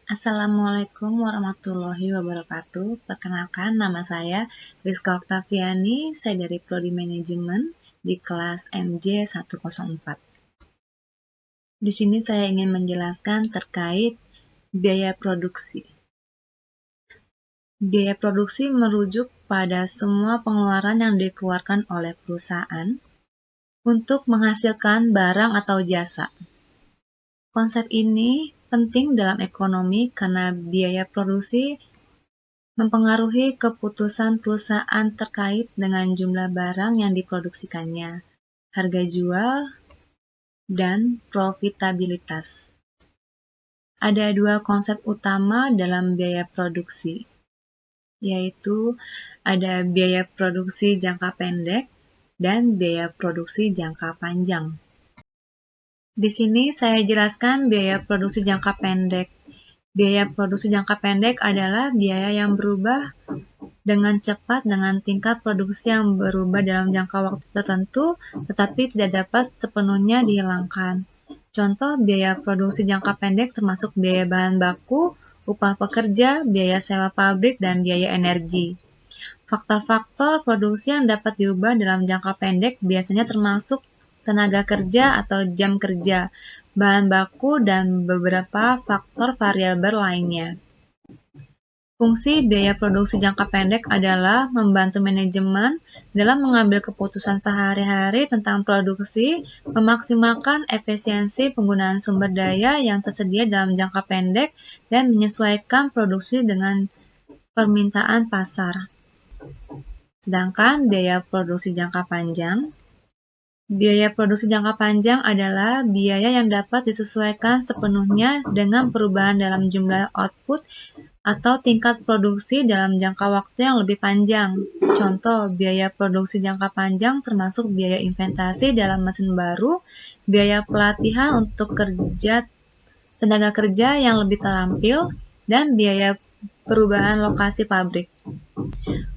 Assalamualaikum warahmatullahi wabarakatuh. Perkenalkan, nama saya Rizka Oktaviani. Saya dari Prodi Manajemen di kelas MJ 104. Di sini saya ingin menjelaskan terkait biaya produksi. Biaya produksi merujuk pada semua pengeluaran yang dikeluarkan oleh perusahaan untuk menghasilkan barang atau jasa. Konsep ini penting dalam ekonomi karena biaya produksi mempengaruhi keputusan perusahaan terkait dengan jumlah barang yang diproduksikannya, harga jual, dan profitabilitas. Ada dua konsep utama dalam biaya produksi, yaitu ada biaya produksi jangka pendek dan biaya produksi jangka panjang. Di sini saya jelaskan biaya produksi jangka pendek. Biaya produksi jangka pendek adalah biaya yang berubah dengan cepat dengan tingkat produksi yang berubah dalam jangka waktu tertentu, tetapi tidak dapat sepenuhnya dihilangkan. Contoh biaya produksi jangka pendek termasuk biaya bahan baku, upah pekerja, biaya sewa pabrik, dan biaya energi. Faktor-faktor produksi yang dapat diubah dalam jangka pendek biasanya termasuk tenaga kerja atau jam kerja, bahan baku, dan beberapa faktor variabel lainnya. Fungsi biaya produksi jangka pendek adalah membantu manajemen dalam mengambil keputusan sehari-hari tentang produksi, memaksimalkan efisiensi penggunaan sumber daya yang tersedia dalam jangka pendek, dan menyesuaikan produksi dengan permintaan pasar. Sedangkan biaya produksi jangka panjang, biaya produksi jangka panjang adalah biaya yang dapat disesuaikan sepenuhnya dengan perubahan dalam jumlah output atau tingkat produksi dalam jangka waktu yang lebih panjang. Contoh, biaya produksi jangka panjang termasuk biaya investasi dalam mesin baru, biaya pelatihan untuk tenaga kerja yang lebih terampil, dan biaya perubahan lokasi pabrik.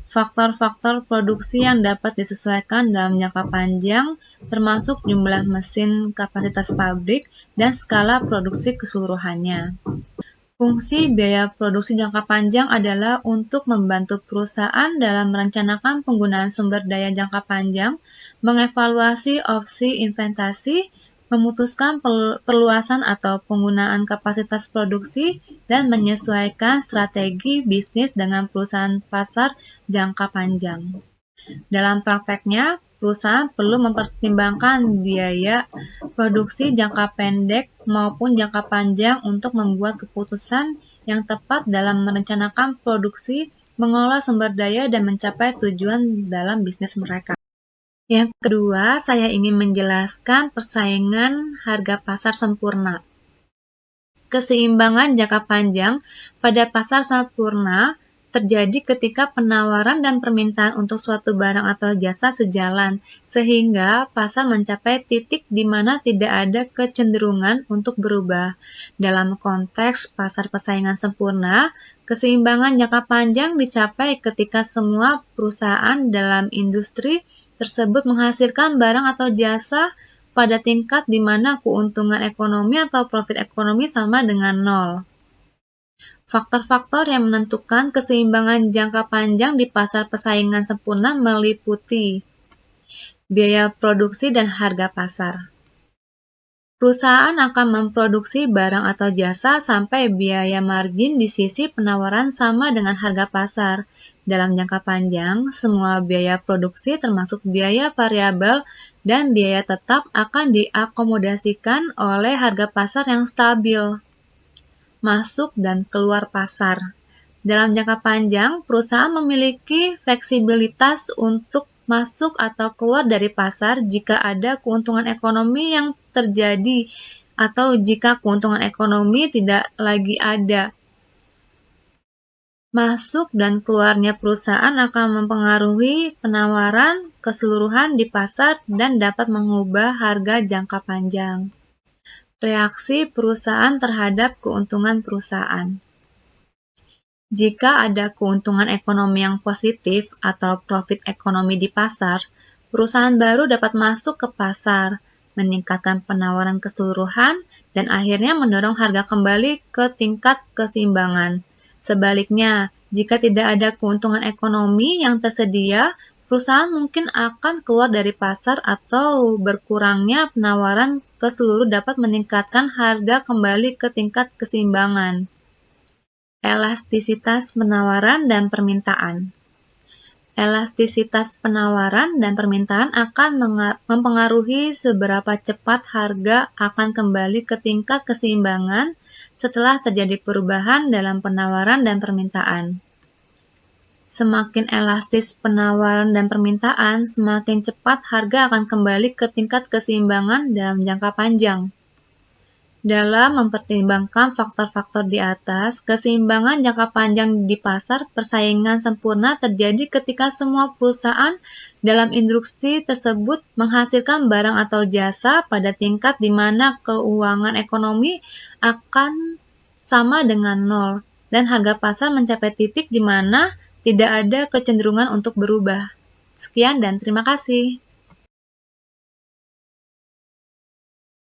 Faktor-faktor produksi yang dapat disesuaikan dalam jangka panjang termasuk jumlah mesin, kapasitas pabrik, dan skala produksi keseluruhannya. Fungsi biaya produksi jangka panjang adalah untuk membantu perusahaan dalam merencanakan penggunaan sumber daya jangka panjang, mengevaluasi opsi investasi, memutuskan perluasan atau penggunaan kapasitas produksi, dan menyesuaikan strategi bisnis dengan perusahaan pasar jangka panjang. Dalam prakteknya, perusahaan perlu mempertimbangkan biaya produksi jangka pendek maupun jangka panjang untuk membuat keputusan yang tepat dalam merencanakan produksi, mengelola sumber daya, dan mencapai tujuan dalam bisnis mereka. Yang kedua, saya ingin menjelaskan persaingan harga pasar sempurna. Keseimbangan jangka panjang pada pasar sempurna terjadi ketika penawaran dan permintaan untuk suatu barang atau jasa sejalan, sehingga pasar mencapai titik di mana tidak ada kecenderungan untuk berubah. Dalam konteks pasar persaingan sempurna, keseimbangan jangka panjang dicapai ketika semua perusahaan dalam industri tersebut menghasilkan barang atau jasa pada tingkat di mana keuntungan ekonomi atau profit ekonomi sama dengan nol. Faktor-faktor yang menentukan keseimbangan jangka panjang di pasar persaingan sempurna meliputi biaya produksi dan harga pasar. Perusahaan akan memproduksi barang atau jasa sampai biaya margin di sisi penawaran sama dengan harga pasar. Dalam jangka panjang, semua biaya produksi termasuk biaya variabel dan biaya tetap akan diakomodasikan oleh harga pasar yang stabil. Masuk dan keluar pasar. Dalam jangka panjang, perusahaan memiliki fleksibilitas untuk masuk atau keluar dari pasar jika ada keuntungan ekonomi yang terjadi atau jika keuntungan ekonomi tidak lagi ada. Masuk dan keluarnya perusahaan akan mempengaruhi penawaran keseluruhan di pasar dan dapat mengubah harga jangka panjang. Reaksi perusahaan terhadap keuntungan perusahaan. Jika ada keuntungan ekonomi yang positif atau profit ekonomi di pasar, perusahaan baru dapat masuk ke pasar. meningkatkan penawaran keseluruhan, dan akhirnya mendorong harga kembali ke tingkat keseimbangan. Sebaliknya, jika tidak ada keuntungan ekonomi yang tersedia, perusahaan mungkin akan keluar dari pasar atau berkurangnya penawaran ke seluruh dapat meningkatkan harga kembali ke tingkat keseimbangan. Elastisitas penawaran dan permintaan. Elastisitas penawaran dan permintaan akan mempengaruhi seberapa cepat harga akan kembali ke tingkat keseimbangan setelah terjadi perubahan dalam penawaran dan permintaan. Semakin elastis penawaran dan permintaan, semakin cepat harga akan kembali ke tingkat keseimbangan dalam jangka panjang. Dalam mempertimbangkan faktor-faktor di atas, keseimbangan jangka panjang di pasar persaingan sempurna terjadi ketika semua perusahaan dalam industri tersebut menghasilkan barang atau jasa pada tingkat di mana keuangan ekonomi akan sama dengan nol, dan harga pasar mencapai titik di mana tidak ada kecenderungan untuk berubah. Sekian dan terima kasih.